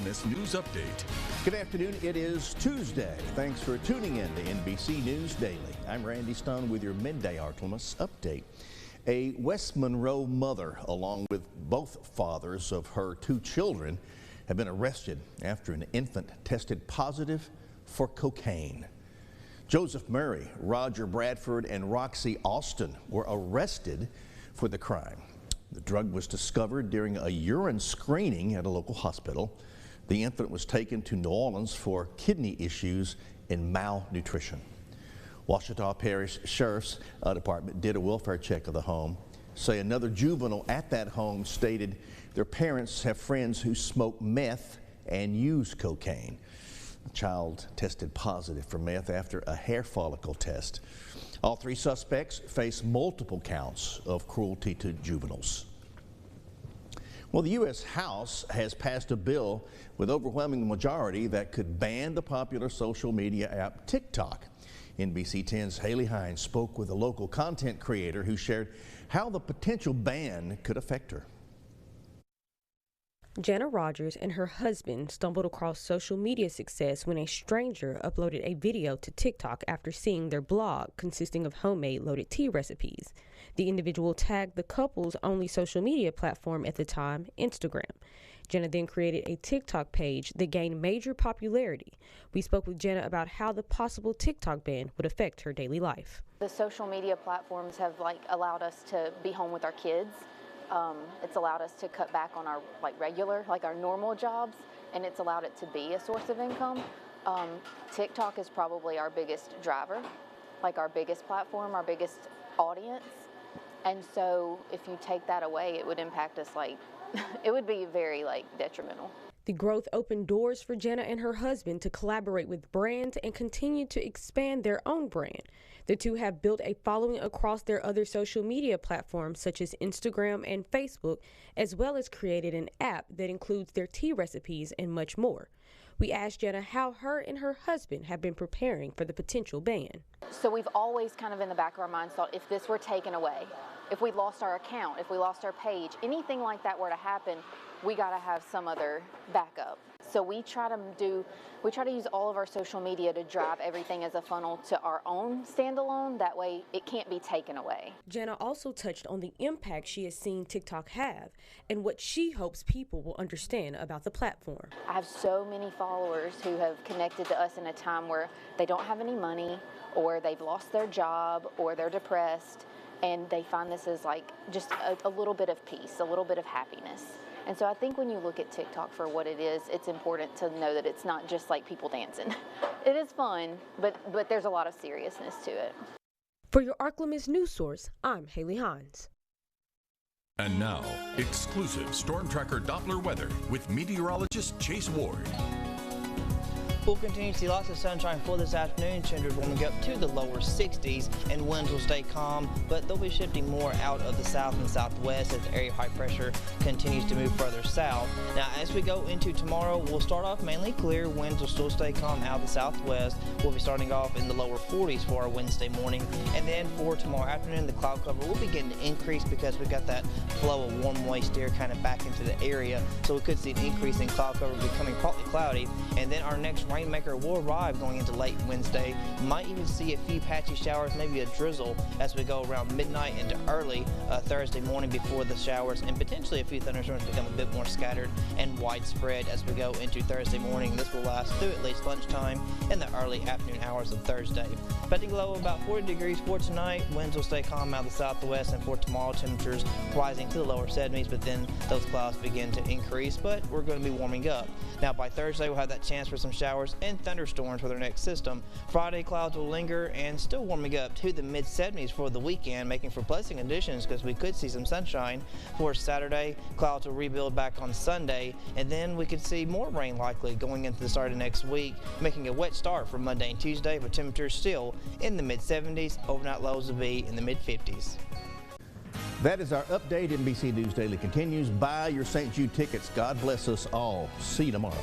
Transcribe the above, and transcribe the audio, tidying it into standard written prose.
Ark-La-Miss News Update. Good afternoon. It is Tuesday. Thanks for tuning in to NBC News Daily. I'm Randy Stone with your Midday Ark-La-Miss Update. A West Monroe mother, along with both fathers of her 2 children, have been arrested after an infant tested positive for cocaine. Joseph Murray, Roger Bradford, and Roxy Austin were arrested for the crime. The drug was discovered during a urine screening at a local hospital. The infant was taken to New Orleans for kidney issues and malnutrition. Ouachita Parish Sheriff's Department did a welfare check of the home. Say another juvenile at that home stated their parents have friends who smoke meth and use cocaine. The child tested positive for meth after a hair follicle test. All 3 suspects face multiple counts of cruelty to juveniles. Well, the U.S. House has passed a bill with overwhelming majority that could ban the popular social media app TikTok. NBC 10's Haley Hines spoke with a local content creator who shared how the potential ban could affect her. Jana Rogers and her husband stumbled across social media success when a stranger uploaded a video to TikTok after seeing their blog consisting of homemade loaded tea recipes. The individual tagged the couple's only social media platform at the time, Instagram. Jana then created a TikTok page that gained major popularity. We spoke with Jana about how the possible TikTok ban would affect her daily life. The social media platforms have allowed us to be home with our kids. It's allowed us to cut back on our our normal jobs, and it's allowed it to be a source of income. TikTok is probably our biggest driver, our biggest platform, our biggest audience. And so if you take that away, it would impact us it would be very detrimental. The growth opened doors for Jana and her husband to collaborate with brands and continue to expand their own brand. The two have built a following across their other social media platforms such as Instagram and Facebook, as well as created an app that includes their tea recipes and much more. We asked Jana how her and her husband have been preparing for the potential ban. So we've always kind of in the back of our minds thought if this were taken away, if we lost our account, if we lost our page, anything like that were to happen, we got to have some other backup. So we try to use all of our social media to drive everything as a funnel to our own standalone. That way it can't be taken away. Jana also touched on the impact she has seen TikTok have and what she hopes people will understand about the platform. I have so many followers who have connected to us in a time where they don't have any money, or they've lost their job, or they're depressed, and they find this as just a little bit of peace, a little bit of happiness. And so I think when you look at TikTok for what it is, it's important to know that it's not just people dancing. It is fun, but there's a lot of seriousness to it. For your Ark-La-Miss news source, I'm Haley Hines. And now, exclusive Storm Tracker Doppler weather with meteorologist Chase Ward. We'll continue to see lots of sunshine for this afternoon. Temperatures warming up to the lower 60s, and winds will stay calm, but they'll be shifting more out of the south and southwest as the area of high pressure continues to move further south. Now, as we go into tomorrow, we'll start off mainly clear. Winds will still stay calm out of the southwest. We'll be starting off in the lower 40s for our Wednesday morning, and then for tomorrow afternoon, the cloud cover will begin to increase because we've got that flow of warm moist air kind of back into the area. So we could see an increase in cloud cover becoming partly cloudy, and then our next rainmaker will arrive going into late Wednesday. Might even see a few patchy showers, maybe a drizzle as we go around midnight into early Thursday morning before the showers, and potentially a few thunderstorms become a bit more scattered and widespread as we go into Thursday morning. This will last through at least lunchtime and the early afternoon hours of Thursday. Expecting low of about 40 degrees for tonight. Winds will stay calm out of the southwest, and for tomorrow, temperatures rising to the lower 70s, but then those clouds begin to increase, but we're going to be warming up. Now by Thursday, we'll have that chance for some showers and thunderstorms with our next system. Friday, clouds will linger and still warming up to the mid-70s for the weekend, making for pleasant conditions because we could see some sunshine. For Saturday, clouds will rebuild back on Sunday, and then we could see more rain likely going into the start of next week, making a wet start for Monday and Tuesday, but temperatures still in the mid-70s. Overnight lows will be in the mid-50s. That is our update. NBC News Daily continues. Buy your St. Jude tickets. God bless us all. See you tomorrow.